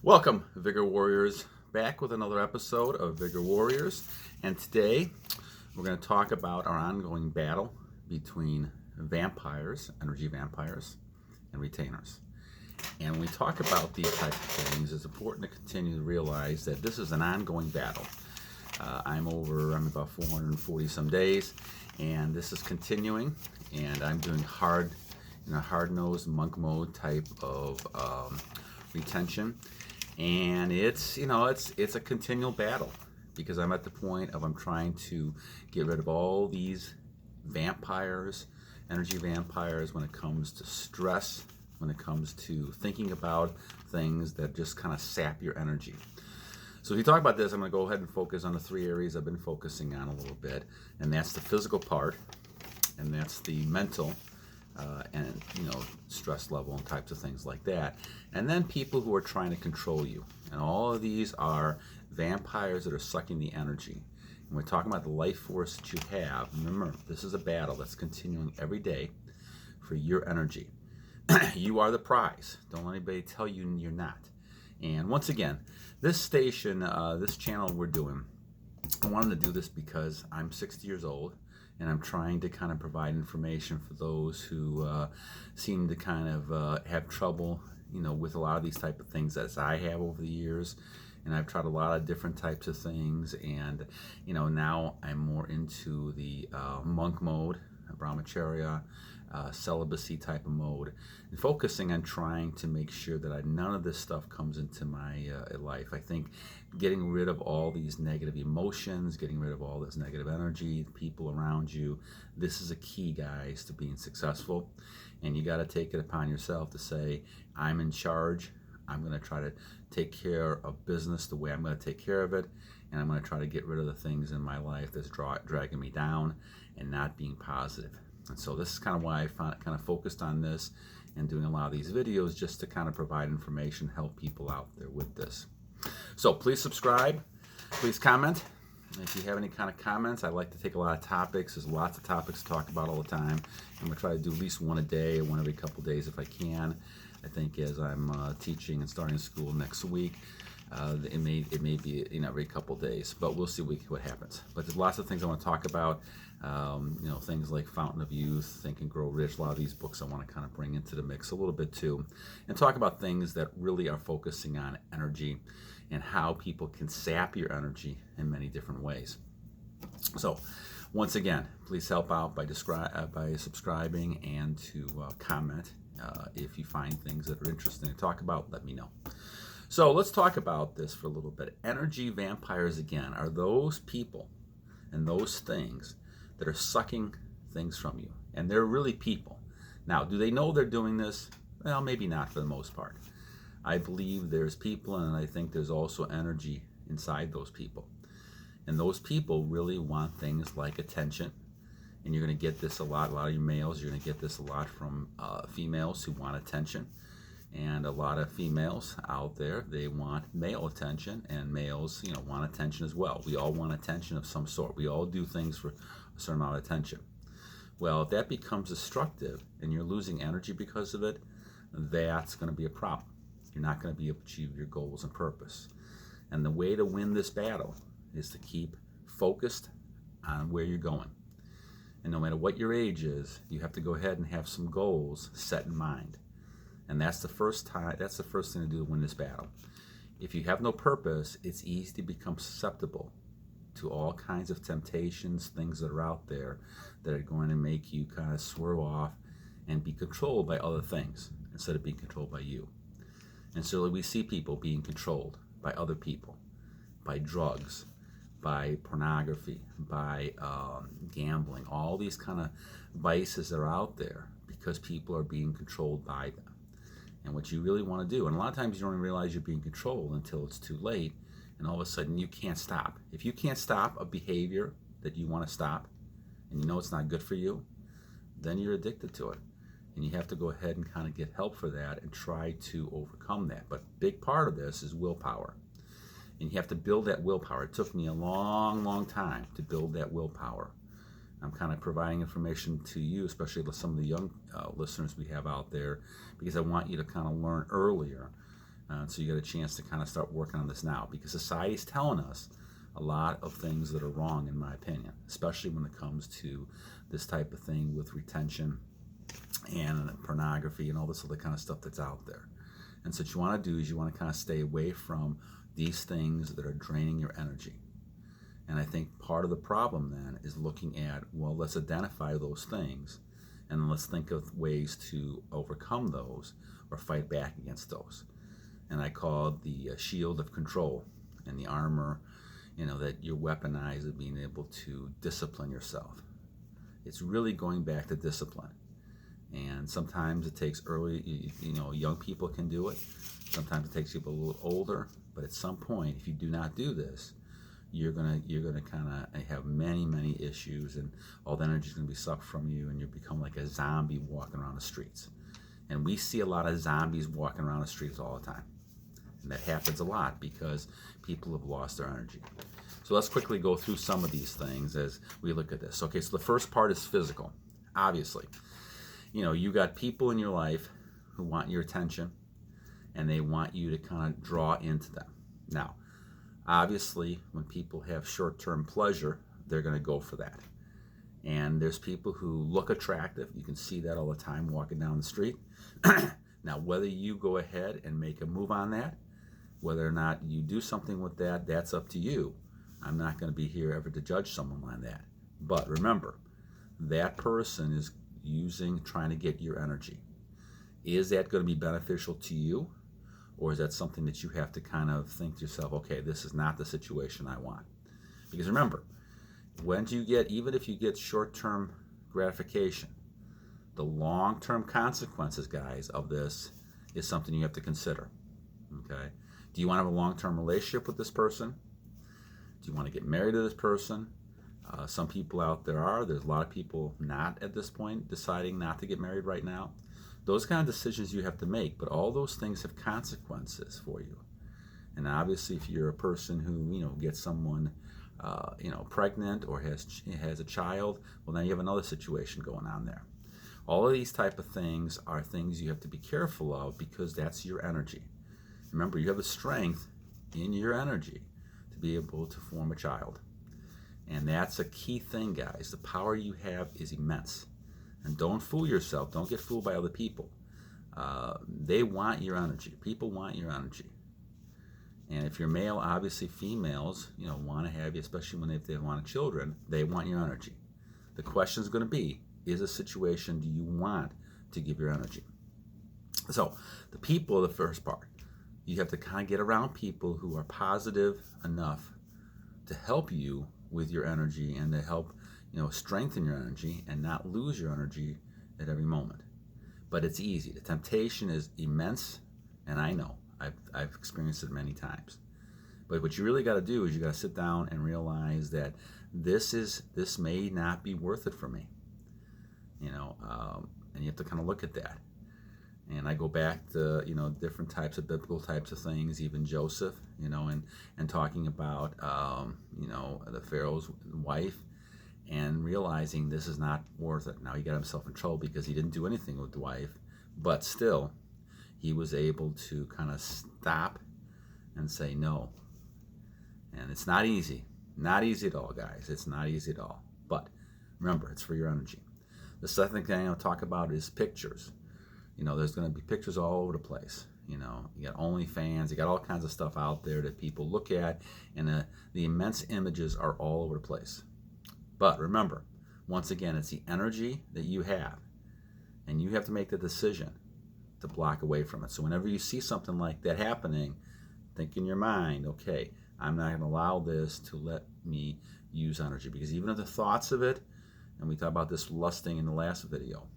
Welcome, Vigor Warriors, back with another episode of Vigor Warriors. And today we're going to talk about our ongoing battle between vampires, energy vampires, and retainers. And when we talk about these types of things, it's important to continue to realize that this is an ongoing battle. I'm about 440 some days, and this is continuing, and I'm doing hard-nosed monk mode type of retention. And it's a continual battle because I'm at the point of I'm trying to get rid of all these vampires, energy vampires, when it comes to stress, when it comes to thinking about things that just kind of sap your energy. So if you talk about this, I'm going to go ahead and focus on the three areas I've been focusing on a little bit, and that's the physical part, and that's the mental, and stress level and types of things like that, and then people who are trying to control you. And all of these are vampires that are sucking the energy. And we're talking about the life force that you have. Remember, this is a battle that's continuing every day for your energy. You are the prize. Don't let anybody tell you you're not. And once again, this station, this channel we're doing, I wanted to do this because I'm 60 years old, and I'm trying to kind of provide information for those who seem to kind of have trouble, with a lot of these type of things as I have over the years. And I've tried a lot of different types of things, and now I'm more into the monk mode, brahmacharya, celibacy type of mode, and focusing on trying to make sure that none of this stuff comes into my life. I think getting rid of all these negative emotions, getting rid of all this negative energy, the people around you, this is a key, guys, to being successful. And you got to take it upon yourself to say, I'm in charge. I'm going to try to take care of business the way I'm going to take care of it, and I'm going to try to get rid of the things in my life that's dragging me down and not being positive. And so this is kind of why I kind of focused on this and doing a lot of these videos, just to kind of provide information, help people out there with this. So please subscribe, please comment. If you have any kind of comments, I like to take a lot of topics. There's lots of topics to talk about all the time. I'm going to try to do at least one a day, or one every couple of days if I can. I think as I'm teaching and starting school next week, it may be every couple of days, but we'll see what happens. But there's lots of things I want to talk about. Things like Fountain of Youth, Think and Grow Rich. A lot of these books I want to kind of bring into the mix a little bit too, and talk about things that really are focusing on energy and how people can sap your energy in many different ways. So once again, please help out by subscribing and to comment. If you find things that are interesting to talk about, let me know. So let's talk about this for a little bit. Energy vampires, again, are those people and those things that are sucking things from you. And they're really people. Now, do they know they're doing this? Well, maybe not for the most part. I believe there's people, and I think there's also energy inside those people. And those people really want things like attention. And you're going to get this a lot of you males, you're going to get this a lot from females who want attention. And a lot of females out there, they want male attention, and males, want attention as well. We all want attention of some sort. We all do things for a certain amount of attention. Well, if that becomes destructive and you're losing energy because of it, that's going to be a problem. You're not going to be able to achieve your goals and purpose. And the way to win this battle is to keep focused on where you're going. And no matter what your age is, you have to go ahead and have some goals set in mind. And that's the first thing to do to win this battle. If you have no purpose, it's easy to become susceptible to all kinds of temptations, things that are out there that are going to make you kind of swerve off and be controlled by other things instead of being controlled by you. And so we see people being controlled by other people, by drugs, by pornography, by gambling, all these kind of vices that are out there because people are being controlled by them. And what you really want to do, and a lot of times you don't even realize you're being controlled until it's too late, and all of a sudden you can't stop. If you can't stop a behavior that you want to stop, and you know it's not good for you, then you're addicted to it. And you have to go ahead and kind of get help for that and try to overcome that. But a big part of this is willpower. And you have to build that willpower. It took me a long, long time to build that willpower. I'm kind of providing information to you, especially with some of the young listeners we have out there, because I want you to kind of learn earlier So you got a chance to kind of start working on this now, because society's telling us a lot of things that are wrong, in my opinion, especially when it comes to this type of thing with retention and pornography and all this other kind of stuff that's out there. And so what you want to do is you want to kind of stay away from these things that are draining your energy. And I think part of the problem then is looking at, well, let's identify those things and let's think of ways to overcome those or fight back against those. And I call it the shield of control and the armor, that you weaponize of being able to discipline yourself. It's really going back to discipline. And sometimes it takes young people can do it. Sometimes it takes people a little older. But at some point, if you do not do this, you're gonna kind of have many issues, and all the energy is gonna be sucked from you, and you become like a zombie walking around the streets. And we see a lot of zombies walking around the streets all the time, and that happens a lot because people have lost their energy. So let's quickly go through some of these things as we look at this. Okay, so the first part is physical. Obviously, you got people in your life who want your attention, and they want you to kind of draw into them. Now, obviously, when people have short-term pleasure, they're going to go for that. And there's people who look attractive. You can see that all the time walking down the street. Now, whether you go ahead and make a move on that, whether or not you do something with that, that's up to you. I'm not going to be here ever to judge someone on that. But remember, that person is trying to get your energy. Is that going to be beneficial to you? Or is that something that you have to kind of think to yourself, okay, this is not the situation I want? Because remember, even if you get short-term gratification, the long-term consequences, guys, of this is something you have to consider. Okay? Do you want to have a long-term relationship with this person? Do you want to get married to this person? Some people out there's a lot of people not at this point deciding not to get married right now. Those kind of decisions you have to make, but all those things have consequences for you. And obviously, if you're a person who gets someone pregnant or has a child, well, then you have another situation going on there. All of these type of things are things you have to be careful of, because that's your energy. Remember, you have the strength in your energy to be able to form a child. And that's a key thing, guys. The power you have is immense. And don't fool yourself. Don't get fooled by other people. They want your energy. People want your energy. And if you're male, obviously females, want to have you, especially if they want children, they want your energy. The question is going to be, is a situation do you want to give your energy? So the people are the first part. You have to kind of get around people who are positive enough to help you with your energy and to help strengthen your energy and not lose your energy at every moment. But it's easy. The temptation is immense, and I know. I've experienced it many times. But what you really got to do is you got to sit down and realize that this may not be worth it for me. And you have to kind of look at that. And I go back to different types of biblical types of things, even Joseph, and talking about the Pharaoh's wife, and realizing this is not worth it. Now he got himself in trouble because he didn't do anything with the wife, but still he was able to kind of stop and say no. And it's not easy. Not easy at all, guys. It's not easy at all. But remember, it's for your energy. The second thing I'm going to talk about is pictures. There's going to be pictures all over the place. You got OnlyFans, you got all kinds of stuff out there that people look at, and the immense images are all over the place. But remember, once again, it's the energy that you have, and you have to make the decision to block away from it. So whenever you see something like that happening, think in your mind, okay, I'm not going to allow this to let me use energy. Because even if the thoughts of it, and we talked about this lusting in the last video,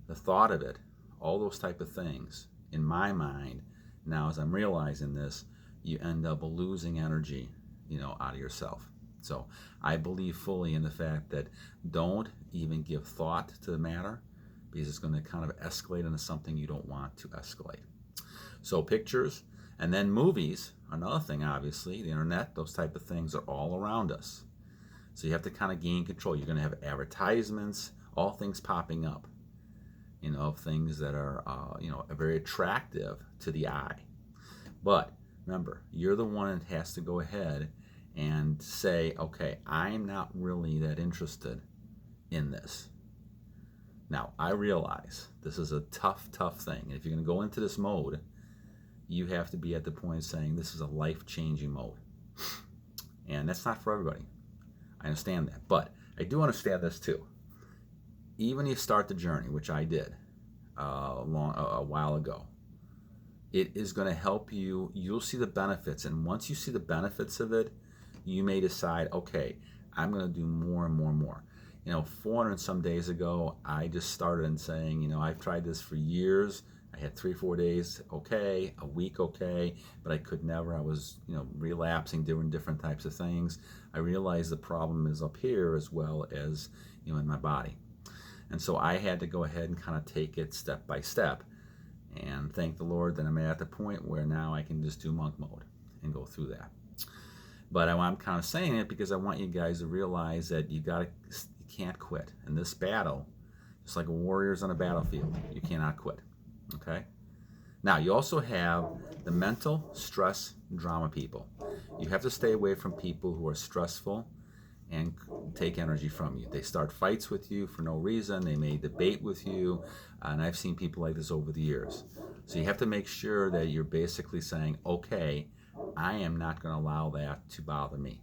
the thought of it, all those type of things, in my mind, now as I'm realizing this, you end up losing energy, out of yourself. So I believe fully in the fact that don't even give thought to the matter, because it's going to kind of escalate into something you don't want to escalate. So pictures, and then movies, another thing, obviously, the internet, those type of things are all around us. So you have to kind of gain control. You're going to have advertisements, all things popping up, of things that are, very attractive to the eye. But remember, you're the one that has to go ahead and say, okay, I'm not really that interested in this. Now, I realize this is a tough thing. And if you're going to go into this mode, you have to be at the point of saying this is a life-changing mode. And that's not for everybody. I understand that. But I do understand this too. Even if you start the journey, which I did a while ago, it is going to help you. You'll see the benefits. And once you see the benefits of it, you may decide, okay, I'm going to do more and more and more. 400 and some days ago, I just started in saying, I've tried this for years. I had 3-4 days okay, a week okay, but I could never. I was, relapsing, doing different types of things. I realized the problem is up here as well as, in my body. And so I had to go ahead and kind of take it step by step. And thank the Lord that I'm at the point where now I can just do monk mode and go through that. But I'm kind of saying it because I want you guys to realize that you can't quit. In this battle, just like warriors on a battlefield, you cannot quit. Okay? Now, you also have the mental stress drama people. You have to stay away from people who are stressful and take energy from you. They start fights with you for no reason. They may debate with you. And I've seen people like this over the years. So you have to make sure that you're basically saying, okay, I am not going to allow that to bother me.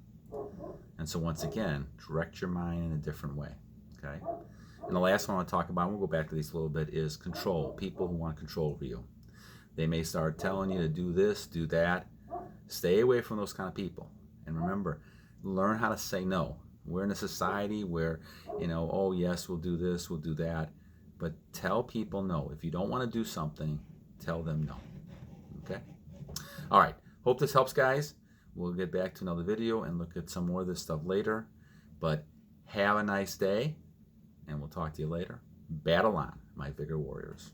And so once again, direct your mind in a different way. Okay? And the last one I want to talk about, we'll go back to these a little bit, is control. People who want control over you. They may start telling you to do this, do that. Stay away from those kind of people. And remember, learn how to say no. We're in a society where, oh yes, we'll do this, we'll do that. But tell people no. If you don't want to do something, tell them no. Okay? All right. Hope this helps, guys. We'll get back to another video and look at some more of this stuff later. But have a nice day, and we'll talk to you later. Battle on, my Vigor Warriors.